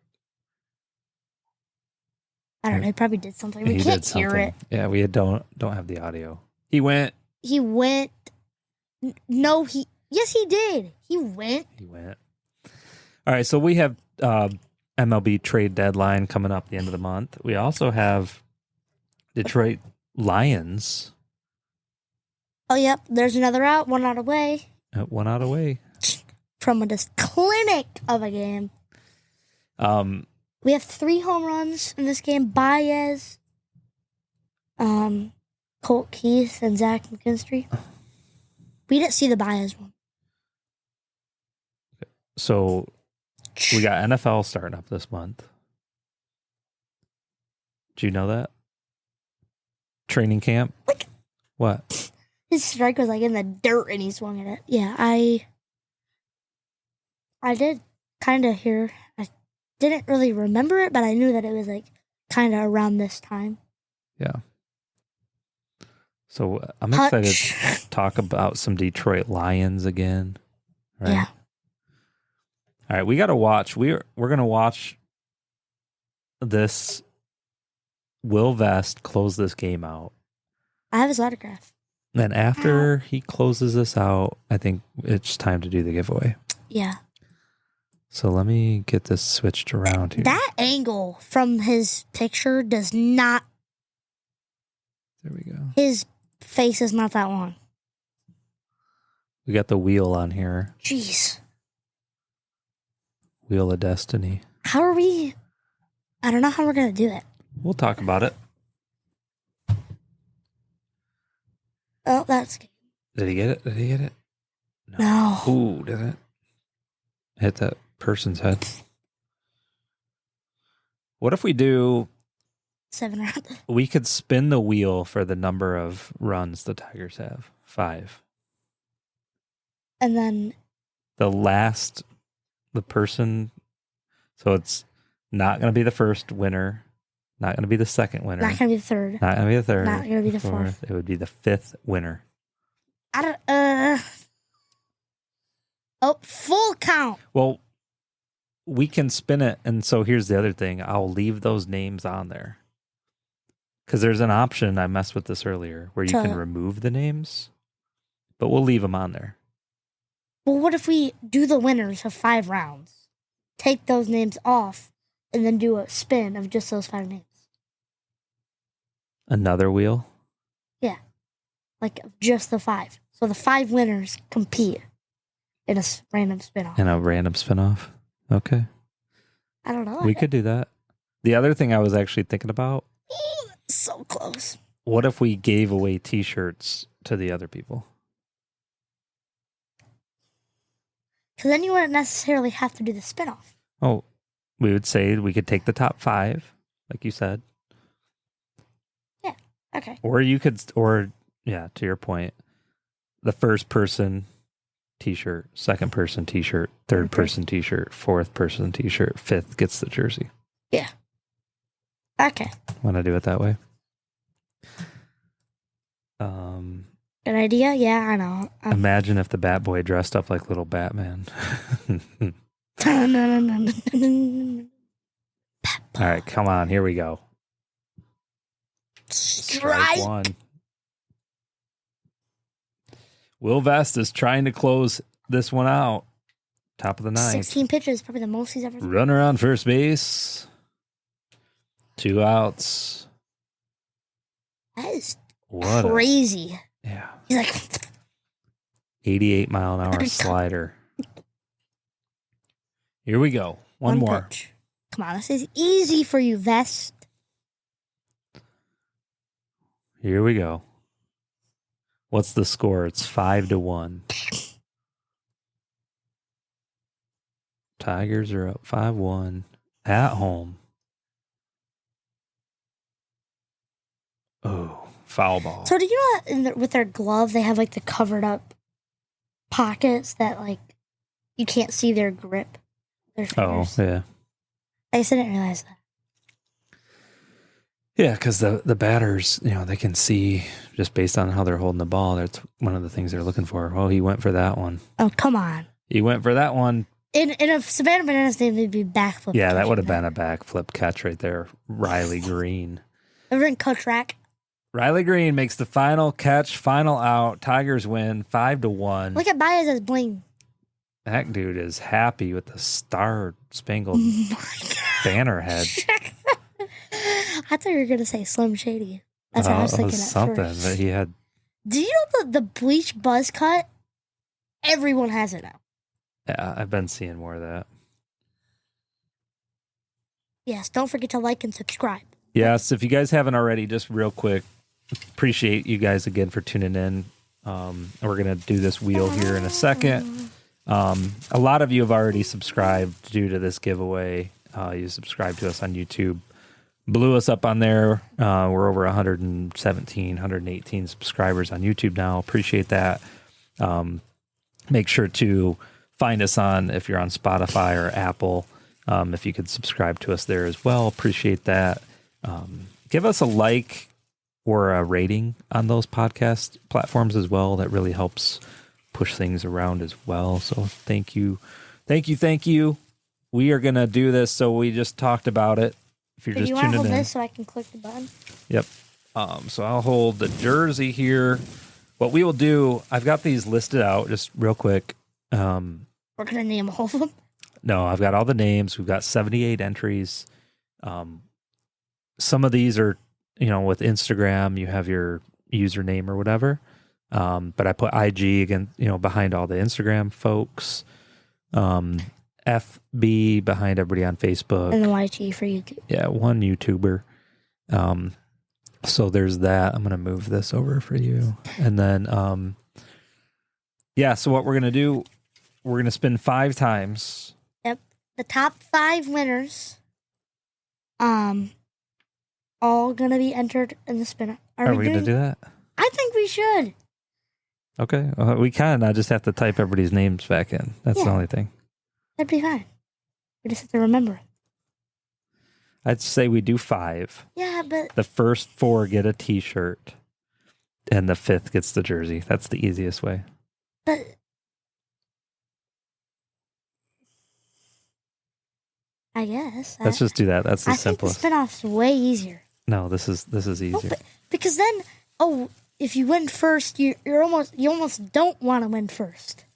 I don't know. He probably did something. We can't hear it. Yeah, we don't have the audio. He went. No, yes, he did. He went. All right, so we have MLB trade deadline coming up at the end of the month. We also have Detroit Lions. Oh, yep. There's another out. 1 out away. 1 out away. From this clinic of a game. We have 3 home runs in this game. Baez, Colt Keith, and Zach McKinstry. We didn't see the Baez one. So we got NFL starting up this month. Do you know that? Training camp? What? His strike was like in the dirt and he swung at it. Yeah, I did kind of hear. I didn't really remember it, but I knew that it was like kind of around this time. Yeah. So I'm excited to talk about some Detroit Lions again. Right? Yeah. All right, we got to watch. We're going to watch this Will Vest close this game out. I have his autograph. Then after he closes this out, I think it's time to do the giveaway. Yeah. So let me get this switched around here. That angle from his picture does not... There we go. His face is not that long. We got the wheel on here. Jeez. Wheel of Destiny. How are we? I don't know how we're going to do it. We'll talk about it. Oh, that's good. Did he get it? Did he get it? No. Ooh, did it? Hit that person's head. What if we do... 7 rounds. We could spin the wheel for the number of runs the Tigers have. 5. And then... The person... So it's not going to be the first winner. Not going to be the second winner. Not going to be the third. Not going to be the third. Not going to be the fourth. It would be the 5th winner. I don't... Oh, full count. Well, we can spin it. And so here's the other thing. I'll leave those names on there. Because there's an option, I messed with this earlier, where you can remove the names. But we'll leave them on there. Well, what if we do the winners of 5 rounds? Take those names off, and then do a spin of just those 5 names. Another wheel? Yeah. Like, just the 5. So the 5 winners compete in a random spin-off. In a random spin-off? Okay. I don't know. We could do that. The other thing I was actually thinking about. So close. What if we gave away T-shirts to the other people? Because then you wouldn't necessarily have to do the spin-off. Oh, we would say we could take the top 5, like you said. Yeah, okay. Or you could, to your point, the first person T-shirt, second person T-shirt, third person T-shirt, fourth person T-shirt, 5th gets the jersey. Yeah. Okay. Want to do it that way? Good idea? Yeah, I know. Imagine if the Bat Boy dressed up like little Batman. All right, come on. Here we go. Strike 1. Will Vest is trying to close this one out. Top of the 9th. 16 pitches, probably the most he's ever. Runner on first base. 2 outs. That is What crazy. Yeah. He's like 88 mile an hour slider. Here we go. One more. Pitch. Come on, this is easy for you, Vest. Here we go. What's the score? It's 5-1. Tigers are up 5-1 at home. Oh, foul ball. So do you know that with their glove they have like the covered up pockets that like you can't see their grip? Their fingers. Oh, yeah. I guess I didn't realize that. Yeah, because the batters, they can see just based on how they're holding the ball. That's one of the things they're looking for. Oh, he went for that one. Oh, come on. He went for that one. In a Savannah Bananas game, it'd be backflip. Yeah, that would have been a backflip catch right there. Riley Green. Over in Coach Rack. Riley Green makes the final catch, final out. Tigers win 5-1. Look at Baez's bling. That dude is happy with the star-spangled banner head. I thought you were going to say Slim Shady. That's what I was thinking at something first. that he had. Do you know the bleach buzz cut? Everyone has it now. Yeah, I've been seeing more of that. Yes, don't forget to like and subscribe. Yes, if you guys haven't already, just real quick, appreciate you guys again for tuning in. We're going to do this wheel here in a second. A lot of you have already subscribed due to this giveaway. You subscribe to us on YouTube. Blew us up on there. We're over 117, 118 subscribers on YouTube now. Appreciate that. Make sure to find us if you're on Spotify or Apple. If you could subscribe to us there as well. Appreciate that. Give us a like or a rating on those podcast platforms as well. That really helps push things around as well. So thank you. Thank you. We are going to do this. So we just talked about it. If you're just tuning in. Do you want to hold this so I can click the button? Yep. So I'll hold the jersey here. What we will do, I've got these listed out just real quick. We're going to name all of them? No, I've got all the names. We've got 78 entries. Some of these are, with Instagram, you have your username or whatever. But I put IG again, behind all the Instagram folks. FB behind everybody on Facebook. And the YT for YouTube. Yeah, one YouTuber. So there's that. I'm going to move this over for you. And then, so what we're going to do, we're going to spin 5 times. Yep. The top 5 winners, all going to be entered in the spin. Are we going to do that? I think we should. Okay. We can. I just have to type everybody's names back in. That's the only thing. That'd be fine. We just have to remember it. I'd say we do 5. Yeah, but... The first 4 get a t-shirt, and the 5th gets the jersey. That's the easiest way. But... I guess. Let's just do that. That's the simplest. I think the spinoff's way easier. No, this is easier. Because then, if you win first, you almost don't want to win first.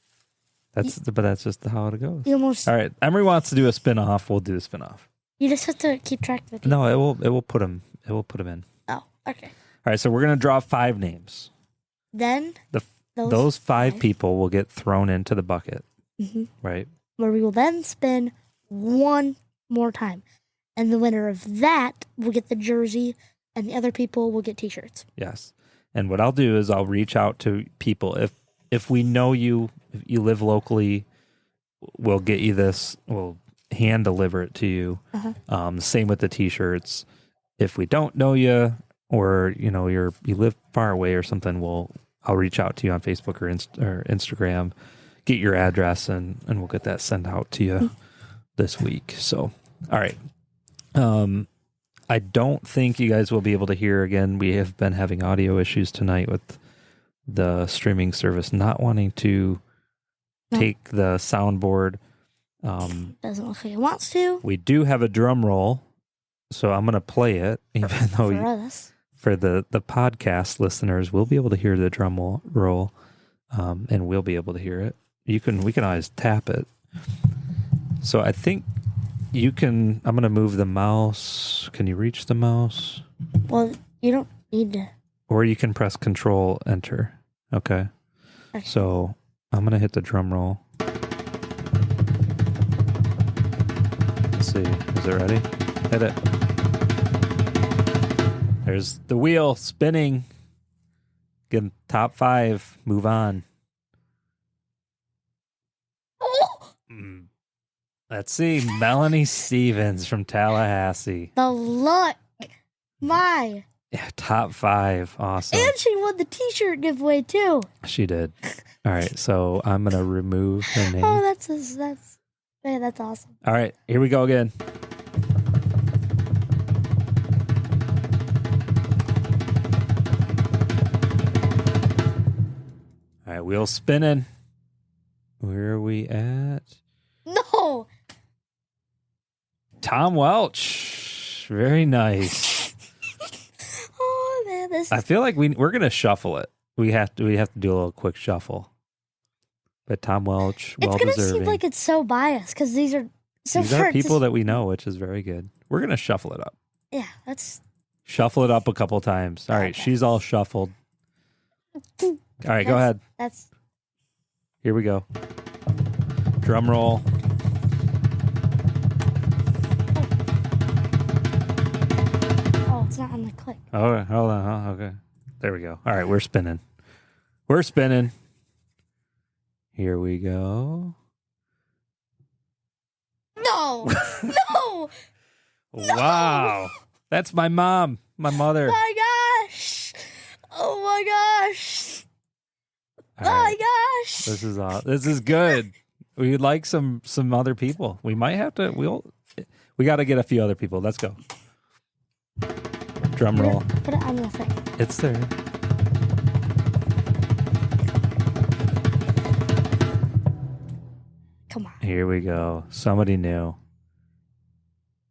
But that's just how it goes. All right, Emery wants to do a spin-off. We'll do a spin-off. You just have to keep track of it. No, it will put them. It will put them in. Oh, okay. All right, so we're gonna draw 5 names. Then those 5 people will get thrown into the bucket. Mm-hmm. Right. Where we will then spin 1 more time, and the winner of that will get the jersey, and the other people will get t-shirts. Yes. And what I'll do is I'll reach out to people if we know you. If you live locally, we'll get you this. We'll hand deliver it to you. Uh-huh. Same with the t-shirts. If we don't know you, or you live far away or something, I'll reach out to you on Facebook or Instagram, get your address, and we'll get that sent out to you this week. So, all right. I don't think you guys will be able to hear again. We have been having audio issues tonight with the streaming service not wanting to take the soundboard. Doesn't look like it wants to. We do have a drum roll, so I'm going to play it, even though for the podcast listeners, we'll be able to hear the drum roll, and we'll be able to hear it. We can always tap it. So I think I'm going to move the mouse. Can you reach the mouse? Well, you don't need to. Or you can press Control Enter. Okay. So I'm going to hit the drum roll. Let's see. Is it ready? Hit it. There's the wheel spinning. Get top 5. Move on. Let's see. Melanie Stevens from Tallahassee. The luck. My. Yeah, top 5. Awesome. And she won the t-shirt giveaway too. She did. All right. So I'm going to remove her name. Oh, that's awesome. All right. Here we go again. All right. Wheel spinning. Where are we at? No. Tom Welch. Very nice. Oh man, I feel like we're gonna shuffle it. We have to do a little quick shuffle. But Tom Welch, well deserving. It's gonna seem like it's so biased because these are people that we know, which is very good. We're gonna shuffle it up. Yeah, let's shuffle it up a couple times. All right, she's all shuffled. All right, go ahead. Here we go. Drum roll. Oh, it's not on the click. Oh, hold on. Oh, okay. There we go. All right, we're spinning. We're spinning. Here we go. No. No. Wow. That's my mom. My mother. Oh my gosh. Oh my gosh. All right. Oh my gosh. This is good. We would like some other people. We might have to. We got to get a few other people. Let's go. Drum roll. Put it on the thing. It's there. Come on. Here we go. Somebody new.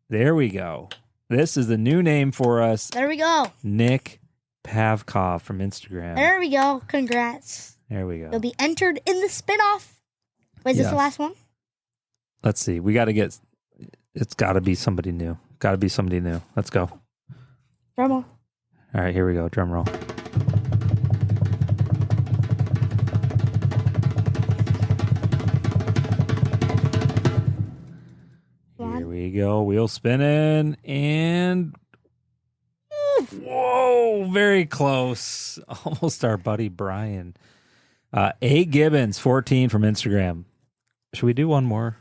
There we go. This is the new name for us. There we go. Nick Pavkov from Instagram. There we go. Congrats. There we go. You'll be entered in the spinoff. Wait, is this the last one? Let's see. It's got to be somebody new. Let's go. Drum roll. All right, here we go. Drum roll. Here we go. Wheel spinning and whoa, very close. Almost our buddy Brian. A. Gibbons, 14 from Instagram. Should we do one more?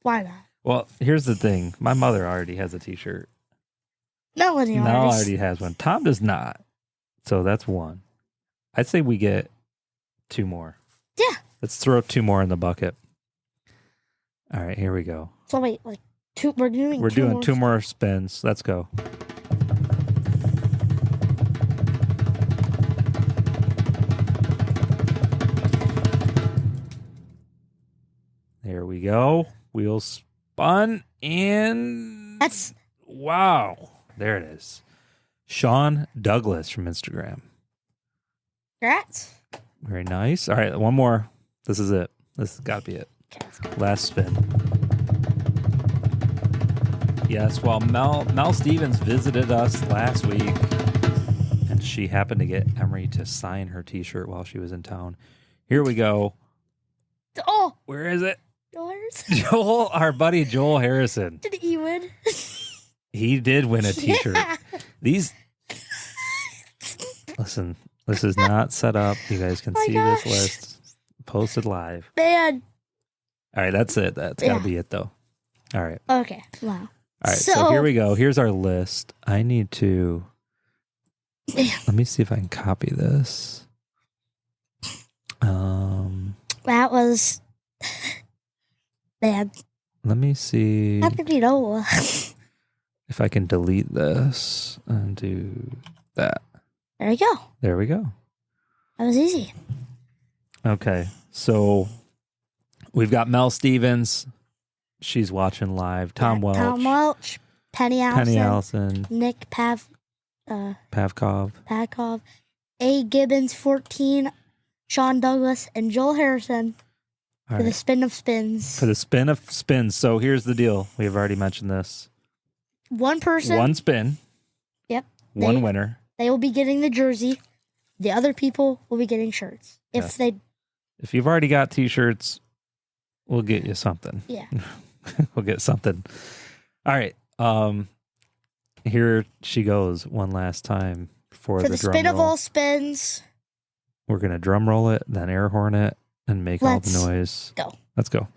Why not? Well, here's the thing. My mother already has a t-shirt. Melanie Mel already. already has one. Tom does not. So that's one. I'd say we get 2 more. Yeah. Let's throw 2 more in the bucket. All right, here we go. So wait, like 2. We're doing. We're two doing more 2 more spins. Let's go. There we go. Wheels spun and That's wow. There it is. Sean Douglas from Instagram. congrats. Very nice. All right, one more. This is it. This has got to be it. Okay, let's go. Last spin. Yes, well, Mel Stevens visited us last week, and she happened to get Emery to sign her T-shirt while she was in town. Here we go. Oh, Where is it? yours. Joel, our buddy Joel Harrison. Did he win? He did win a T-shirt. Yeah. Listen, this is not set up. You guys can Oh my see gosh. this list posted live. Man. All right, that's it. That's got to be it, though. All right. Okay. Wow. All right, so here we go. Here's our list. I need to... Let me see if I can copy this. That was bad. Let me see How did we know? if I can delete this and do that. There we go. There we go. That was easy. Okay, so we've got Mel Stevens. She's watching live. Tom Welch. Tom Welch. Penny Allison. Nick Pavkov. Padkov. A. Gibbons, 14. Sean Douglas and Joel Harrison All for the right. spin of spins. For the spin of spins. So here's the deal. We have already mentioned this. One person. One spin. Yep. One winner. They will be getting the jersey. The other people will be getting shirts. If they, If you've already got T-shirts, we'll get you something. yeah. We'll get something. All right. Here she goes one last time for For the the drum spin of roll. all spins, We're going to drum roll it, then air horn it, and make all Let's the noise. go. Let's go.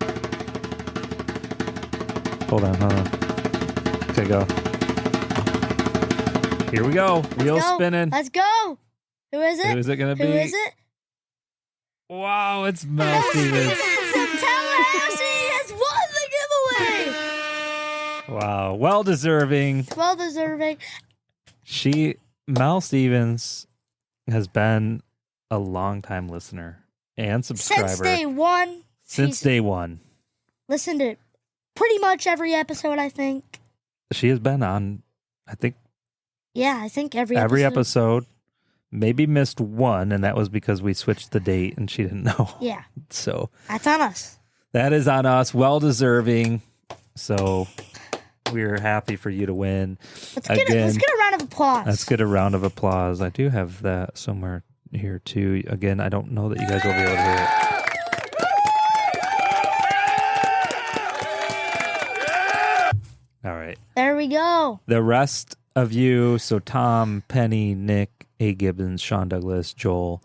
Hold on. Okay, go. Here we go. Wheels Go. spinning. Let's go. Who is it? Who is it going to Who be? is it? Wow, it's Mel Stevens. Tallahassee has won the giveaway. Wow, well deserving. Well deserving. Mel Stevens has been a longtime listener and subscriber Since day one. Since day one. Listened to pretty much every episode, I think. She has been on, I think, Yeah, I think every episode. Maybe missed one, and that was because we switched the date and she didn't know. Yeah. So That's on us. that is on us. Well deserving. So we're happy for you to win. Let's get a round of applause. Let's get a round of applause. I do have that somewhere here too. Again, I don't know that you guys will be able to hear it. All right. There we go. The rest of you, so Tom, Penny, Nick, A. Gibbons, Sean Douglas, Joel,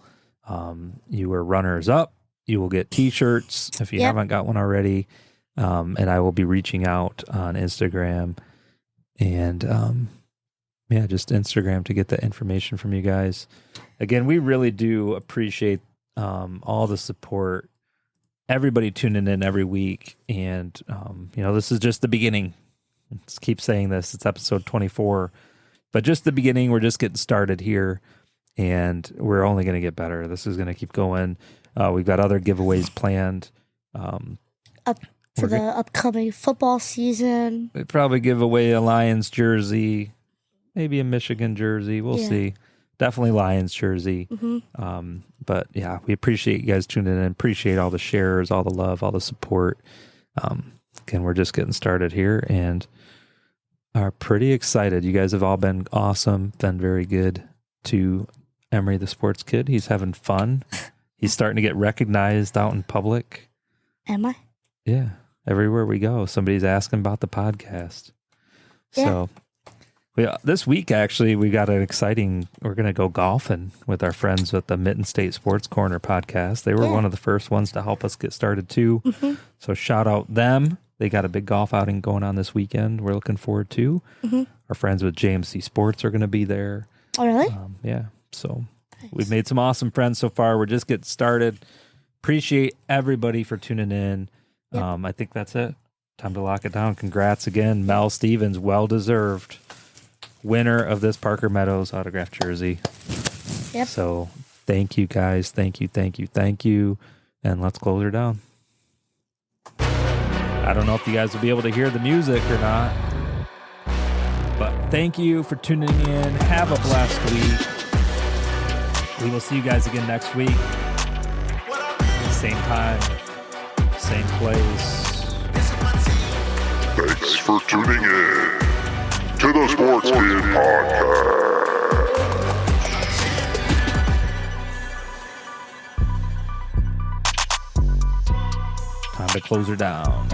you were runners up. You will get T-shirts if you haven't got one already. And I will be reaching out on Instagram and just Instagram to get the information from you guys. Again, we really do appreciate all the support, everybody tuning in every week. And, this is just the beginning. Let's keep saying this. It's episode 24, but just the beginning. We're just getting started here, and we're only going to get better. This is going to keep going. We've got other giveaways planned. For the upcoming football season. We'd probably give away a Lions jersey, maybe a Michigan jersey. We'll see. Definitely Lions jersey. Mm-hmm. But yeah, we appreciate you guys tuning in. Appreciate all the shares, all the love, all the support. Again, we're just getting started here and are pretty excited. You guys have all been awesome, been very good to Emery, the sports kid. He's having fun. He's starting to get recognized out in public. Am I? Yeah. everywhere we go, somebody's asking about the podcast. Yeah. So this week, actually, we got we're going to go golfing with our friends at the Mitten State Sports Corner podcast. They were one of the first ones to help us get started too. Mm-hmm. So shout out them. They got a big golf outing going on this weekend. We're looking forward to. Mm-hmm. Our friends with JMC Sports are going to be there. Oh, really? Yeah. So we've made some awesome friends so far. We're just getting started. Appreciate everybody for tuning in. Yep. I think that's it. Time to lock it down. Congrats again, Mel Stevens. Well-deserved winner of this Parker Meadows autographed jersey. Yep. So thank you, guys. Thank you. And let's close her down. I don't know if you guys will be able to hear the music or not, but thank you for tuning in. Have a blessed week. We will see you guys again next week. Same time, same place. Thanks for tuning in to the Sports Kid Podcast. Time to close her down.